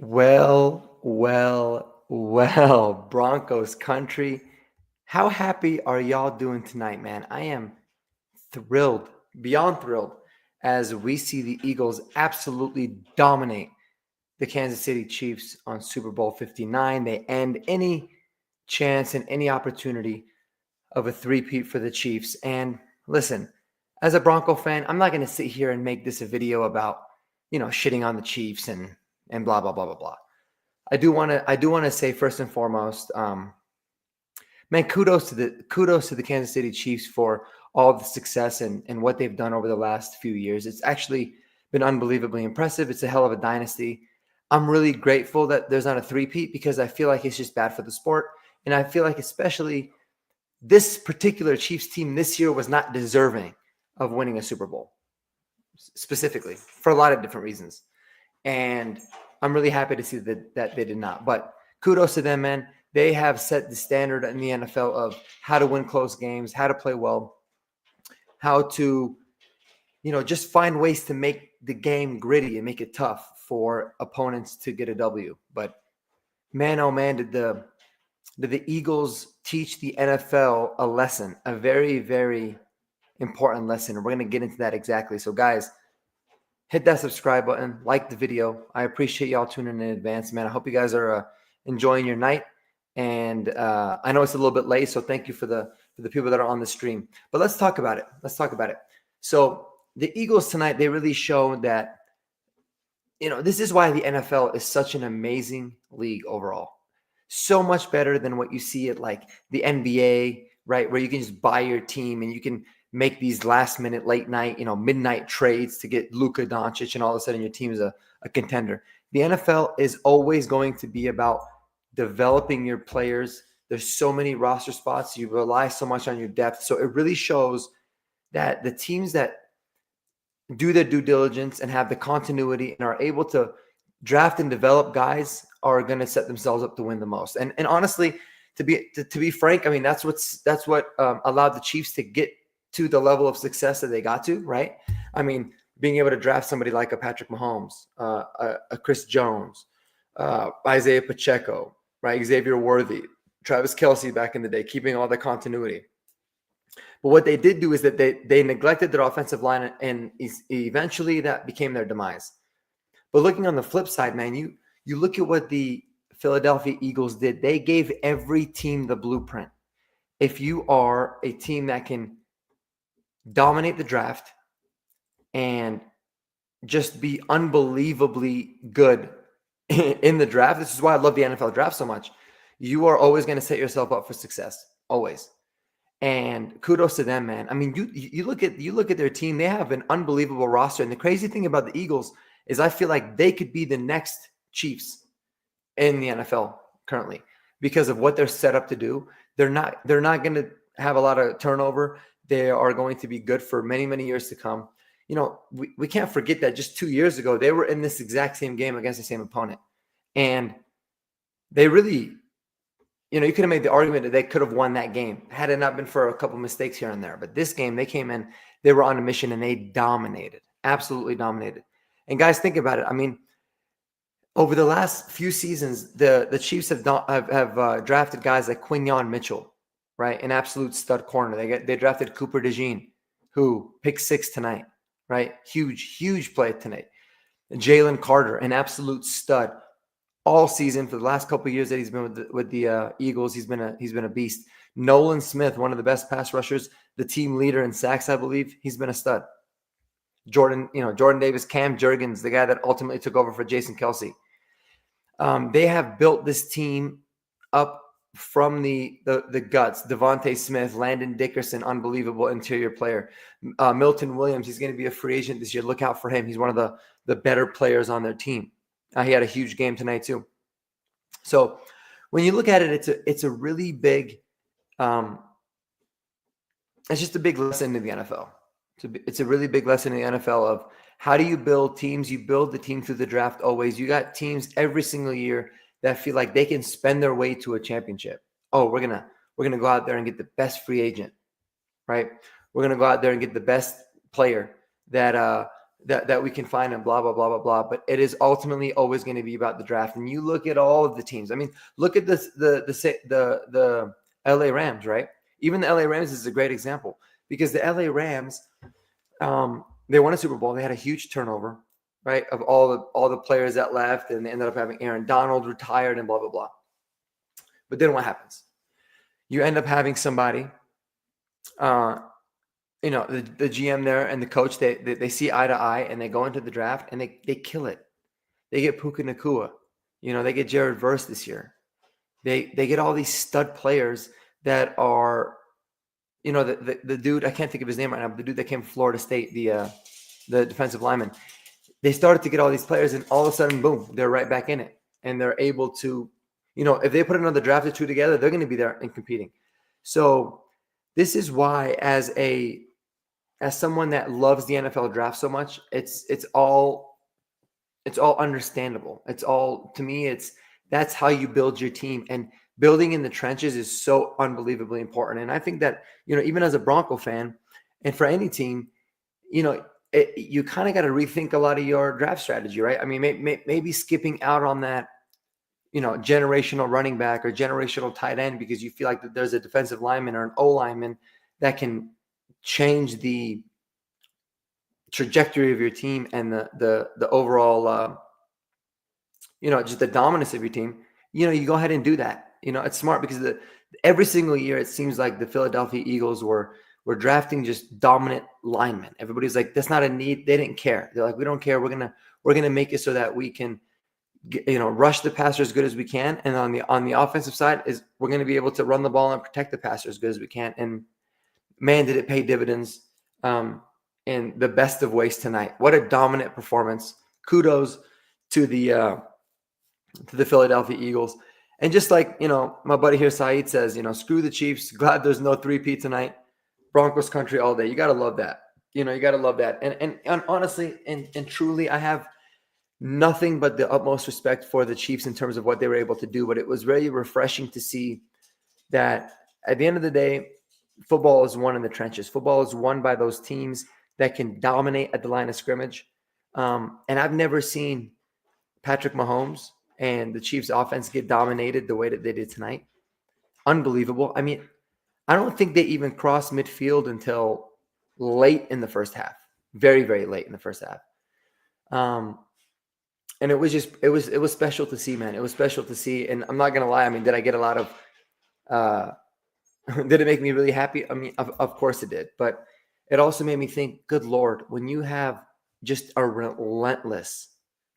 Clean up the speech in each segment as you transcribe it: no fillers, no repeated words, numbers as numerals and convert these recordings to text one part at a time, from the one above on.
Well, Broncos country. How happy are y'all doing tonight, man? I am thrilled, beyond thrilled, as we see the Eagles absolutely dominate the Kansas City Chiefs on Super Bowl 59. They end any chance and any opportunity of a three-peat for the Chiefs. And listen, as a Bronco fan, I'm not going to sit here and make this a video about, shitting on the Chiefs and blah blah blah blah blah. I do want to say first and foremost, man, kudos to the Kansas City Chiefs for all the success and what they've done over the last few years. It's actually been unbelievably impressive. It's a hell of a dynasty. I'm really grateful that there's not a three-peat because I feel like it's just bad for the sport. And I feel like especially this particular Chiefs team this year was not deserving of winning a Super Bowl, specifically for a lot of different reasons. And I'm really happy to see that they did not. But kudos to them, man. They have set the standard in the NFL of how to win close games, how to play well, how to, just find ways to make the game gritty and make it tough for opponents to get a W. But man, oh man, did the Eagles teach the NFL a lesson, a very, very important lesson. And we're going to get into that exactly. So, guys, hit that subscribe button, like the video. I appreciate y'all tuning in advance, man. I hope you guys are enjoying your night. And I know it's a little bit late, so thank you for the people that are on the stream. But let's talk about it. So the Eagles tonight, they really showed that, this is why the NFL is such an amazing league overall. So much better than what you see at like the NBA, right? Where you can just buy your team and you can make these last minute, late night, midnight trades to get Luka Doncic, and all of a sudden your team is a contender. The NFL is always going to be about developing your players. There's so many roster spots. You rely so much on your depth. So it really shows that the teams that do their due diligence and have the continuity and are able to draft and develop guys are going to set themselves up to win the most. And honestly, to be frank, I mean, that's what allowed the Chiefs to get to the level of success that they got to, right? I mean, being able to draft somebody like a Patrick Mahomes, a Chris Jones, Isaiah Pacheco, right? Xavier Worthy, Travis Kelce back in the day, keeping all the continuity. But what they did do is that they neglected their offensive line, and eventually that became their demise. But looking on the flip side, man, you look at what the Philadelphia Eagles did. They gave every team the blueprint. If you are a team that can dominate the draft and just be unbelievably good in the draft, this is why I love the NFL draft so much. You are always going to set yourself up for success, always. And kudos to them, man. I mean, you look at their team; they have an unbelievable roster. And the crazy thing about the Eagles is, I feel like they could be the next Chiefs in the NFL currently because of what they're set up to do. They're not going to have a lot of turnover. They are going to be good for many, many years to come. We can't forget that just 2 years ago, they were in this exact same game against the same opponent. And they really, you could have made the argument that they could have won that game had it not been for a couple mistakes here and there. But this game, they came in, they were on a mission, and they dominated, absolutely dominated. And guys, think about it. I mean, over the last few seasons, the Chiefs have drafted guys like Quinyon Mitchell, right? An absolute stud corner. They drafted Cooper DeJean, who picked 6 tonight, right? Huge play tonight. Jalen Carter, an absolute stud all season for the last couple of years that he's been with the Eagles. He's been a beast. Nolan Smith, one of the best pass rushers, the team leader in sacks, I believe. He's been a stud. Jordan Davis, Cam Jurgens, the guy that ultimately took over for Jason Kelce. They have built this team up from the guts. Devontae Smith, Landon Dickerson, unbelievable interior player. Milton Williams, he's going to be a free agent this year. Look out for him. He's one of the better players on their team. He had a huge game tonight too. So when you look at it, it's a really big, it's just a big lesson in the NFL. It's a really big lesson in the NFL of how do you build teams? You build the team through the draft always. You got teams every single year that feel like they can spend their way to a championship. Oh, we're gonna go out there and get the best free agent, right? We're gonna go out there and get the best player that that we can find and blah, blah, blah, blah, blah. But it is ultimately always going to be about the draft. And you look at all of the teams. I mean, look at this, the LA Rams, right? Even the LA Rams is a great example because the LA Rams, they won a Super Bowl. They had a huge turnover, right? Of all the players that left, and they ended up having Aaron Donald retired and blah, blah, blah. But then what happens? You end up having somebody, the GM there and the coach, they see eye to eye and they go into the draft and they kill it. They get Puka Nacua. They get Jared Verse this year. They get all these stud players that are, the dude, I can't think of his name right now, but the dude that came from Florida State, the defensive lineman. They started to get all these players and all of a sudden, boom, they're right back in it. And they're able to, if they put another draft or two together, they're going to be there and competing. So this is why, as someone that loves the NFL draft so much, it's all understandable. It's all, to me, that's how you build your team, and building in the trenches is so unbelievably important. And I think that, even as a Bronco fan and for any team, you kind of got to rethink a lot of your draft strategy, right? I mean, maybe skipping out on that, generational running back or generational tight end because you feel like that there's a defensive lineman or an O lineman that can change the trajectory of your team and the overall, just the dominance of your team. You go ahead and do that. It's smart because every single year it seems like the Philadelphia Eagles were drafting just dominant linemen. Everybody's like, that's not a need. They didn't care. They're like, we don't care. We're gonna make it so that we can rush the passer as good as we can. And on the offensive side is we're going to be able to run the ball and protect the passer as good as we can. And man, did it pay dividends in the best of ways tonight. What a dominant performance. Kudos to the Philadelphia Eagles. And just like, my buddy here, Saeed, says, screw the Chiefs. Glad there's no 3-peat tonight. Broncos country all day. You got to love that. You got to love that. And honestly and truly, I have nothing but the utmost respect for the Chiefs in terms of what they were able to do. But it was very refreshing to see that at the end of the day, football is won in the trenches. Football is won by those teams that can dominate at the line of scrimmage. And I've never seen Patrick Mahomes and the Chiefs offense get dominated the way that they did tonight. Unbelievable. I mean, I don't think they even crossed midfield until late in the first half. Very, very late in the first half. And it was special to see, man. It was special to see. And I'm not going to lie. I mean, did I get a lot of, did it make me really happy? I mean, of course it did. But it also made me think, good Lord, when you have just a relentless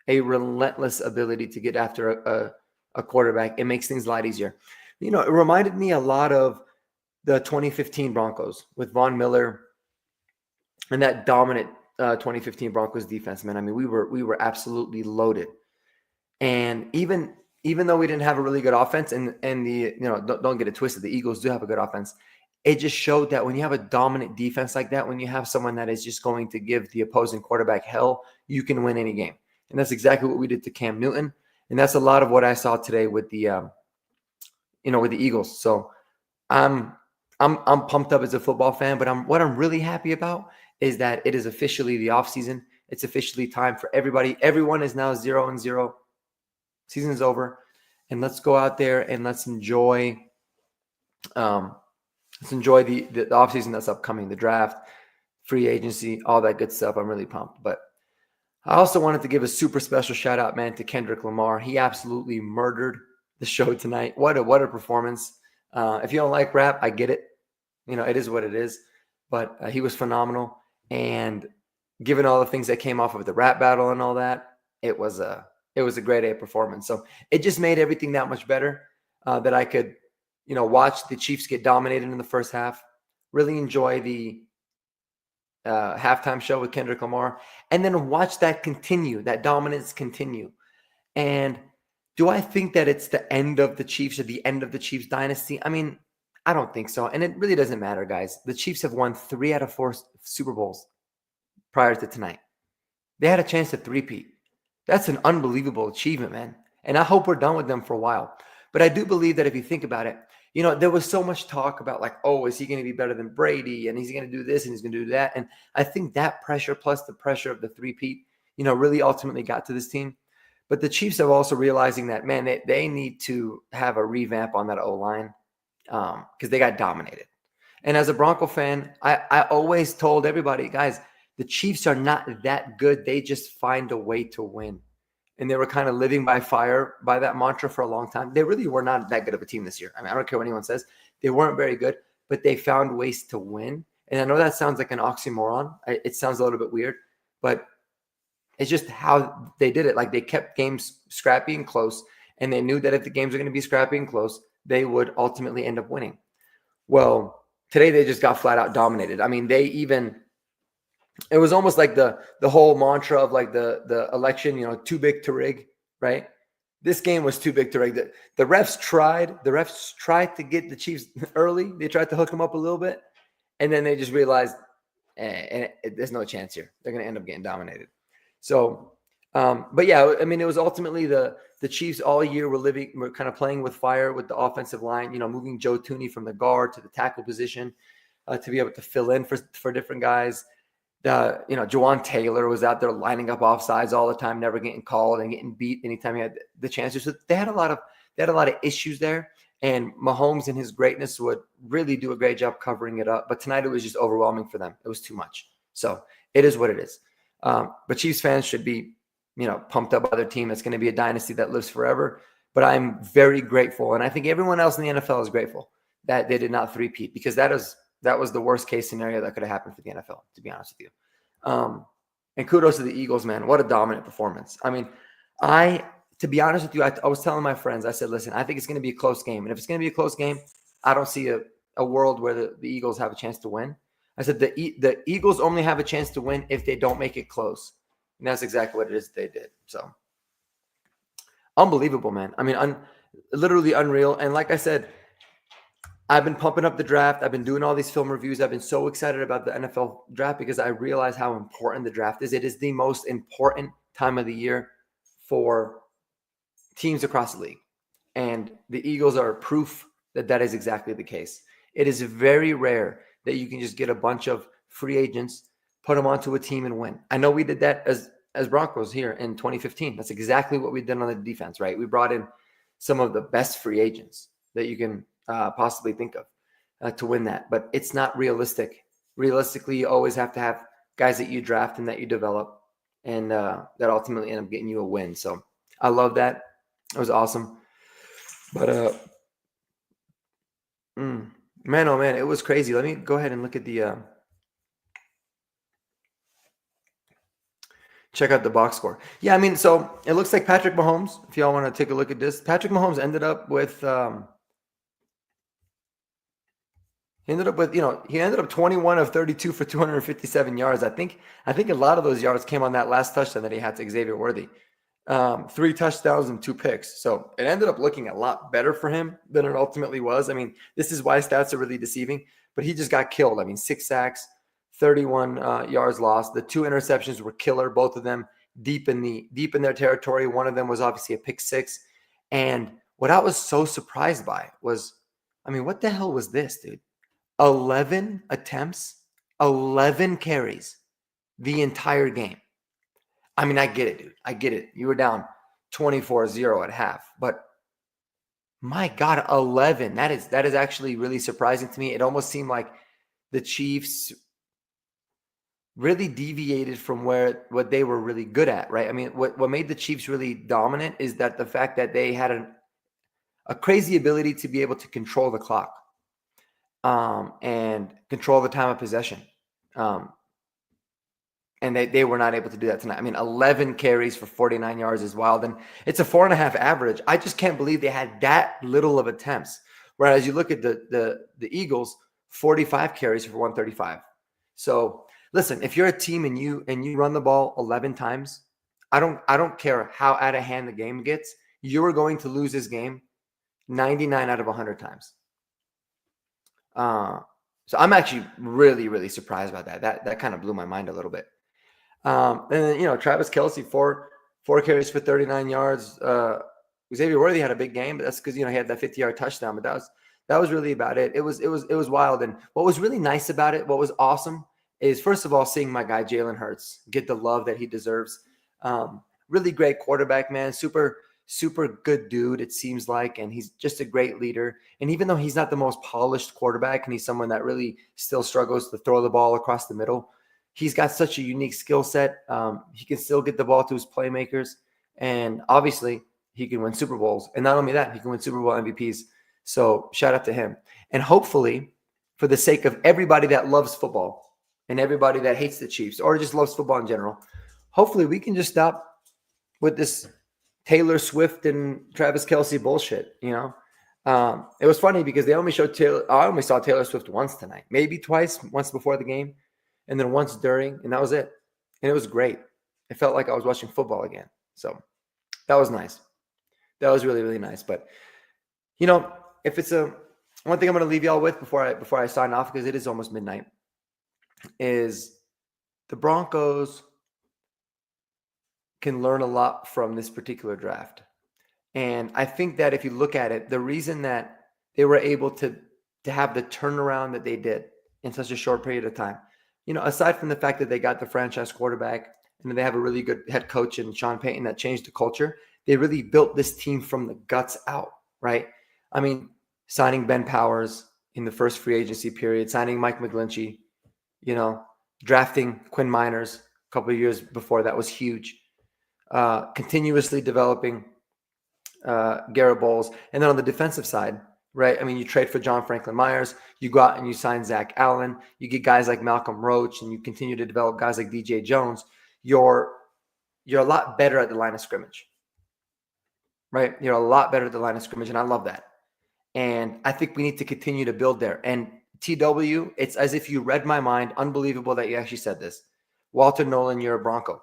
ability to get after a quarterback, it makes things a lot easier. It reminded me a lot of the 2015 Broncos with Von Miller and that dominant 2015 Broncos defense, man. I mean, we were absolutely loaded. And even though we didn't have a really good offense, and the don't get it twisted, the Eagles do have a good offense. It just showed that when you have a dominant defense like that, when you have someone that is just going to give the opposing quarterback hell, you can win any game. And that's exactly what we did to Cam Newton. And that's a lot of what I saw today with the with the Eagles. So I'm pumped up as a football fan, but what I'm really happy about is that it is officially the offseason. It's officially time for everybody. Everyone is now 0-0. Season is over. And let's go out there and let's enjoy the offseason that's upcoming, the draft, free agency, all that good stuff. I'm really pumped. But I also wanted to give a super special shout out, man, to Kendrick Lamar. He absolutely murdered the show tonight. What a performance. If you don't like rap, I get it. It is what it is. But he was phenomenal. And given all the things that came off of the rap battle and all that, it was a grade A performance. So it just made everything that much better that I could, watch the Chiefs get dominated in the first half, really enjoy the halftime show with Kendrick Lamar, and then watch that dominance continue. And do I think that it's the end of the Chiefs or the end of the Chiefs dynasty? I mean, I don't think so. And it really doesn't matter, guys. The Chiefs have won 3 out of 4 Super Bowls prior to tonight. They had a chance to 3-peat. That's an unbelievable achievement, man. And I hope we're done with them for a while. But I do believe that if you think about it, there was so much talk about like, oh, is he going to be better than Brady? And he's going to do this and he's going to do that. And I think that pressure plus the pressure of the three-peat, really ultimately got to this team. But the Chiefs are also realizing that, man, they need to have a revamp on that O-line because they got dominated. And as a Bronco fan, I always told everybody, guys, the Chiefs are not that good. They just find a way to win. And they were kind of living by fire by that mantra for a long time. They really were not that good of a team this year. I mean, I don't care what anyone says. They weren't very good, but they found ways to win. And I know that sounds like an oxymoron. It sounds a little bit weird, but it's just how they did it. Like they kept games scrappy and close, and they knew that if the games are going to be scrappy and close, they would ultimately end up winning. Well, today they just got flat out dominated. I mean, it was almost like the whole mantra of like the election, too big to rig, right? This game was too big to rig. The refs tried to get the Chiefs early. They tried to hook them up a little bit, and then they just realized, there's no chance here. They're going to end up getting dominated. So, but yeah, I mean, it was ultimately the Chiefs all year were kind of playing with fire with the offensive line, moving Joe Thuney from the guard to the tackle position to be able to fill in for different guys. Jawan Taylor was out there lining up offsides all the time, never getting called and getting beat anytime he had the chance. So they had a lot of issues there, and Mahomes in his greatness would really do a great job covering it up. But tonight it was just overwhelming for them. It was too much. So it is what it is. But Chiefs fans should be, pumped up by their team. It's going to be a dynasty that lives forever. But I'm very grateful, and I think everyone else in the NFL is grateful that they did not three-peat, because that was the worst case scenario that could have happened for the NFL, to be honest with you. And kudos to the Eagles, man. What a dominant performance. I mean, to be honest with you, I was telling my friends, I said, listen, I think it's going to be a close game. And if it's going to be a close game, I don't see a world where the Eagles have a chance to win. I said the Eagles only have a chance to win if they don't make it close. And that's exactly what it is they did. So unbelievable, man. I mean, literally unreal. And like I said, I've been pumping up the draft. I've been doing all these film reviews. I've been so excited about the NFL draft because I realize how important the draft is. It is the most important time of the year for teams across the league. And the Eagles are proof that that is exactly the case. It is very rare that you can just get a bunch of free agents, put them onto a team and win. I know we did that as Broncos here in 2015. That's exactly what we did on the defense, right? We brought in some of the best free agents that you can possibly think of to win that. But it's not realistic. Realistically, you always have to have guys that you draft and that you develop, and that ultimately end up getting you a win. So I love that. It was awesome. But man, oh man, it was crazy. Let me go ahead and look at the check out the box score. Yeah, I mean, so it looks like Patrick Mahomes, if y'all want to take a look at this, Patrick Mahomes ended up with he ended up 21 of 32 for 257 yards. I think a lot of those yards came on that last touchdown that he had to Xavier Worthy. 3 touchdowns and 2 picks. So it ended up looking a lot better for him than it ultimately was. I mean, this is why stats are really deceiving, but he just got killed. I mean, 6 sacks, 31 yards lost. The 2 interceptions were killer, both of them deep in their territory. One of them was obviously a pick 6. And what I was so surprised by was, I mean, what the hell was this, dude? 11 attempts, 11 carries the entire game. I mean, I get it, dude. I get it. You were down 24-0 at half, but my God, 11. That is actually really surprising to me. It almost seemed like the Chiefs really deviated from what they were really good at, right? I mean, what made the Chiefs really dominant is that the fact that they had a crazy ability to be able to control the clock. And control the time of possession. And they were not able to do that tonight. I mean, 11 carries for 49 yards is wild. And it's a 4.5 average. I just can't believe they had that little of attempts. Whereas you look at the Eagles, 45 carries for 135. So listen, if you're a team and you run the ball 11 times, I don't care how out of hand the game gets, you're going to lose this game 99 out of 100 times. So I'm actually really, really surprised about that. That kind of blew my mind a little bit. And then, Travis Kelce, four carries for 39 yards. Xavier Worthy had a big game, but that's because, he had that 50-yard touchdown. But That was really about it. It was wild. And what was really nice about it, what was awesome, is first of all seeing my guy Jalen Hurts get the love that he deserves. Really great quarterback, man. Super good dude. It seems like, and he's just a great leader. And even though he's not the most polished quarterback, and he's someone that really still struggles to throw the ball across the middle, he's got such a unique skill set. He can still get the ball to his playmakers, and obviously he can win Super Bowls. And not only that, he can win Super Bowl MVPs. So shout out to him. And hopefully, for the sake of everybody that loves football and everybody that hates the Chiefs or just loves football in general, hopefully we can just stop with this Taylor Swift and Travis Kelce bullshit. It was funny because they only showed Taylor. I only saw Taylor Swift once tonight, maybe twice, once before the game, and then once during, and that was it. And it was great. It felt like I was watching football again. So that was nice. That was really, really nice. But if it's one thing I'm going to leave y'all with before I sign off, because it is almost midnight, is the Broncos can learn a lot from this particular draft. And I think that if you look at it, the reason that they were able to have the turnaround that they did in such a short period of time, aside from the fact that they got the franchise quarterback and then they have a really good head coach in Sean Payton that changed the culture, they really built this team from the guts out, right? I mean, signing Ben Powers in the first free agency period, signing Mike McGlinchey, drafting Quinn Miners a couple of years before that was huge. Continuously developing Garrett Bowles. And then on the defensive side, right? I mean, you trade for John Franklin Myers, you go out and you sign Zach Allen, you get guys like Malcolm Roach, and you continue to develop guys like DJ Jones. You're a lot better at the line of scrimmage, right? You're a lot better at the line of scrimmage, and I love that. And I think we need to continue to build there. And TW, it's as if you read my mind. Unbelievable that you actually said this. Walter Nolan, you're a Bronco.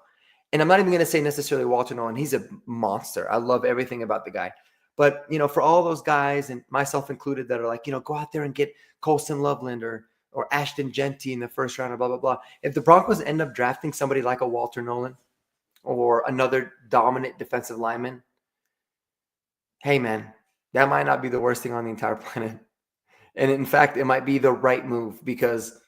And I'm not even going to say necessarily Walter Nolan. He's a monster. I love everything about the guy. But, for all those guys, and myself included, that are like, go out there and get Colston Loveland or Ashton Genty in the first round, or blah, blah, blah. If the Broncos end up drafting somebody like a Walter Nolan or another dominant defensive lineman, hey, man, that might not be the worst thing on the entire planet. And in fact, it might be the right move, because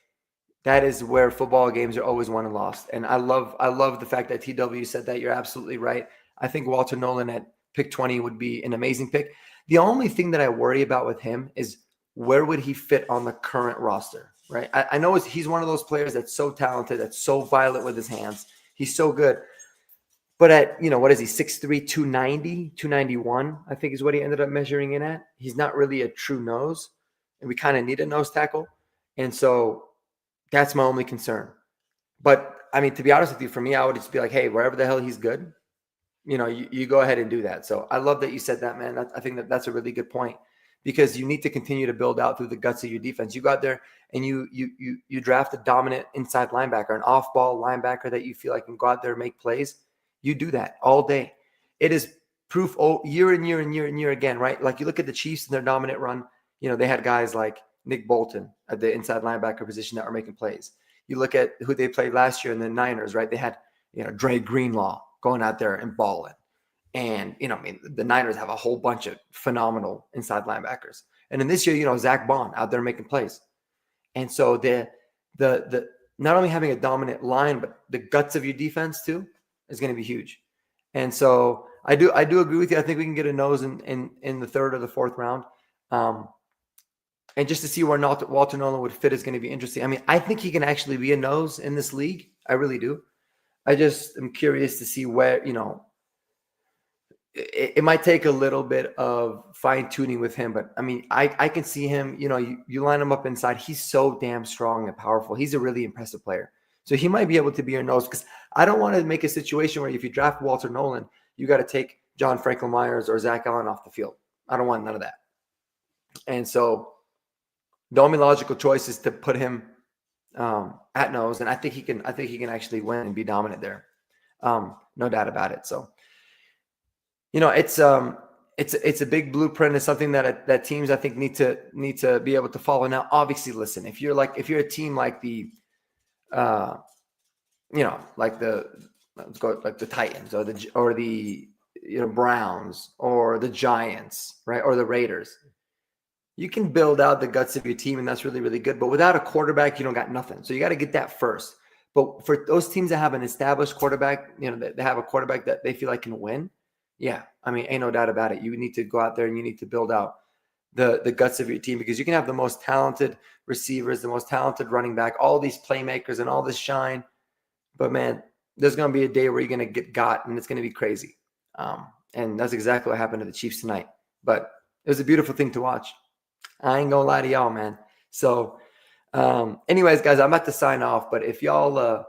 that is where football games are always won and lost. And I love the fact that TW said that. You're absolutely right. I think Walter Nolan at pick 20 would be an amazing pick. The only thing that I worry about with him is where would he fit on the current roster, right? I know he's one of those players that's so talented, that's so violent with his hands. He's so good. But at, what is he, 6'3", 290, 291, I think is what he ended up measuring in at. He's not really a true nose, and we kind of need a nose tackle. And so that's my only concern. But, I mean, to be honest with you, for me, I would just be like, hey, wherever the hell he's good, you go ahead and do that. So I love that you said that, man. I think that's a really good point, because you need to continue to build out through the guts of your defense. You go out there and you draft a dominant inside linebacker, an off-ball linebacker that you feel like can go out there and make plays. You do that all day. It is proof year and year and year and year again, right? Like you look at the Chiefs and their dominant run, they had guys like Nick Bolton at the inside linebacker position that were making plays. You look at who they played last year in the Niners, right? They had, Dre Greenlaw going out there and balling. And, the Niners have a whole bunch of phenomenal inside linebackers. And then this year, Zach Bond out there making plays. And so the not only having a dominant line, but the guts of your defense too is going to be huge. And so I do agree with you. I think we can get a nose in the third or the fourth round. And just to see where Walter Nolan would fit is going to be interesting. I mean, I think he can actually be a nose in this league. I really do. I just am curious to see where, it might take a little bit of fine tuning with him, but I mean, I can see him, you line him up inside. He's so damn strong and powerful. He's a really impressive player. So he might be able to be your nose, because I don't want to make a situation where if you draft Walter Nolan, you got to take John Franklin Myers or Zach Allen off the field. I don't want none of that. And so the only logical choice is to put him at nose, and I think he can actually win and be dominant there. No doubt about it. So, it's a big blueprint. It's something that teams, I think, need to be able to follow. Now, obviously, listen, if you're a team like the like the Titans or the, Browns or the Giants, right, or the Raiders, you can build out the guts of your team, and that's really, really good. But without a quarterback, you don't got nothing. So you got to get that first. But for those teams that have an established quarterback, that they have a quarterback that they feel like can win, yeah, I mean, ain't no doubt about it. You need to go out there and you need to build out the guts of your team, because you can have the most talented receivers, the most talented running back, all these playmakers and all this shine. But man, there's going to be a day where you're going to get got, and it's going to be crazy. And that's exactly what happened to the Chiefs tonight. But it was a beautiful thing to watch. I ain't gonna lie to y'all, man. So, anyways, guys, I'm about to sign off. But if y'all love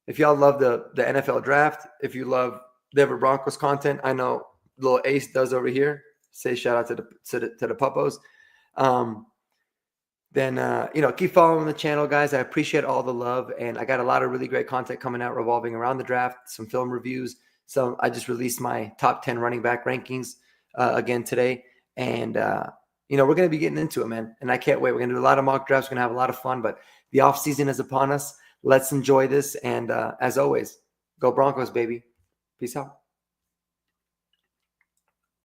the NFL draft, if you love Denver Broncos content, I know little Ace does over here. Say shout out to the puppos. Then keep following the channel, guys. I appreciate all the love, and I got a lot of really great content coming out revolving around the draft. Some film reviews. So I just released my top 10 running back rankings again today, and we're going to be getting into it, man. And I can't wait. We're going to do a lot of mock drafts. We're going to have a lot of fun, but the off season is upon us. Let's enjoy this. And as always, go Broncos, baby. Peace out.